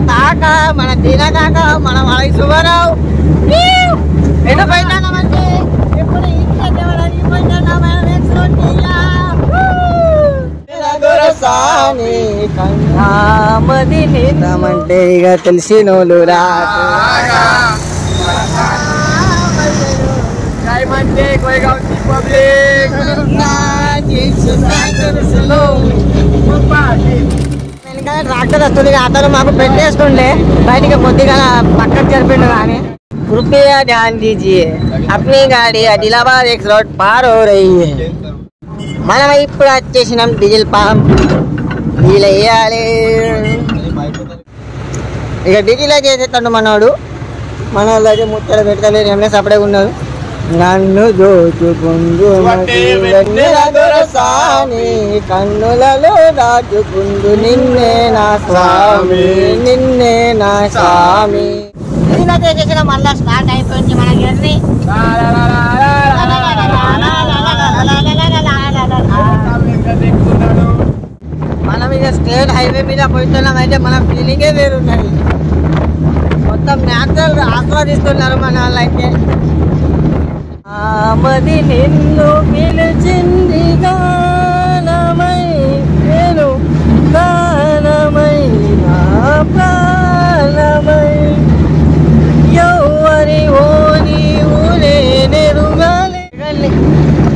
తాక మన తినకాక మన వయసు వరావు ఎటు పోయినామంటే ఇప్పుడు ఇంట్లో అంటే ఇక తెలిసినోళ్ళు ట్రాక్టర్ వస్తుంది అతను మాకు పెట్టేస్తుండే బయటికి కొద్దిగా పక్కకు జరిపిండు కానీ कृपया ध्यान दीजिए अपनी गाड़ी आदिलाबाद एक्स रोड पार हो रही है మనం ఇప్పుడు వచ్చేసినాం డీజిల్ పంప్ డీజిల్ వేయాలి ఇక డీజిల్ చేసేస్తాడు మనోడు మన వాళ్ళు అయితే ముచ్చట పెడతలేరు ఏమైనా సపడే ఉన్నారు నన్ను దోచుకుందు కన్నులలో దాచుకుందు నిన్నే నా స్వామి నిన్నే నా స్వామి చేసిన మళ్ళా స్టార్ట్ అయిపోయింది మన జర్నీ మనం ఇక స్టేట్ హైవే మీద పోతున్నాం అయితే మన ఫీలింగే వేరున్నది మొత్తం న్యాచురల్ ఆస్వాదిస్తున్నారు మన వాళ్ళు అయితే ఆమది నిన్ను పిలిచింది గానమై నేను గానమై నా ప్రాణమై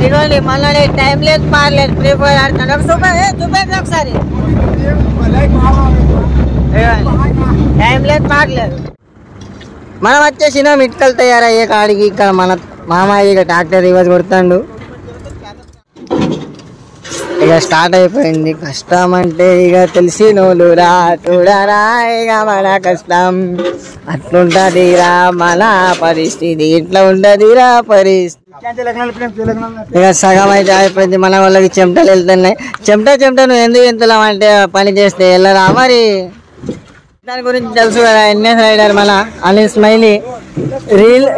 ఇవ్వాలి మళ్ళీ టైం లేదు పారలేదు ఫ్రీ ఫైర్ ఆడుతున్నాడు చూపేది ఒకసారి టైం లేదు పారలేదు మనం వచ్చేసిన మిట్కలు తయారయ్యే కాడికి ఇక్కడ మన మామయ్య ఇక ట్రాక్టర్ రివర్స్ కొడుతాడు ఇక స్టార్ట్ అయిపోయింది కష్టం అంటే ఇక తెలిసినోళ్ళు రా చూడరా ఇక మన కష్టం అట్లుంటదిరా మన పరిస్థితి ఇట్లా ఉంటదిరా పరిస్థితి ఇక సగం అయితే అయిపోయింది మన వాళ్ళకి చెమటలు వెళ్తున్నాయి చెమట నువ్వు ఎందుకు వెళ్తున్నావు అంటే పని చేస్తే వెళ్ళరా మరి దాని గురించి తెలుసు కదా ఎన్ఎస్ రైడర్ మన అనిల్ స్మైలీ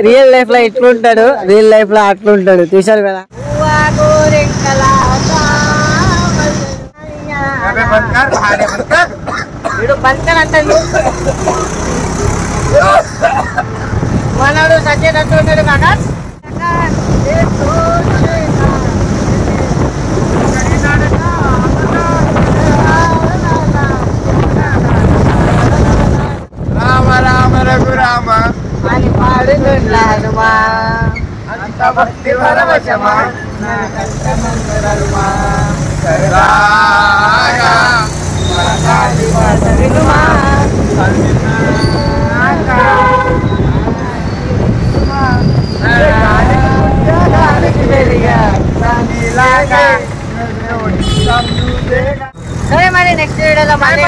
రియల్ లైఫ్ లో ఇట్లుంటాడు రియల్ లైఫ్ లో అట్లుంటాడు చూశారు కదా మనోడు సచ్చేటట్టు ఉంటాడు కాకా రామ రామ రఘురామ అని పాడుతున్నాను మా అంత భక్తి వరవశమా సరే మరి నెక్స్ట్ వీడియోలో మళ్ళీ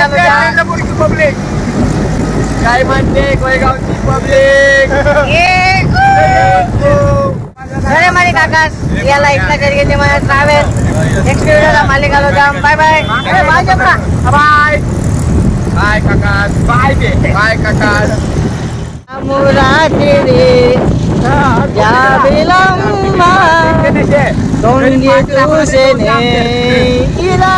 సరే మరి కాకా ఇలా ఇట్లా జరిగింది మన ట్రావెల్ నెక్స్ట్ వీడియోలో మళ్ళీ కలుద్దాం బాయ్ బాయ్ బాయ్ చెప్పరా బాయ్ బాయ్ కాకా బాయ్ బాయ్ కాకా మురాతిరి జాబిలమ్మ తొంగి చూసేనే ఇలా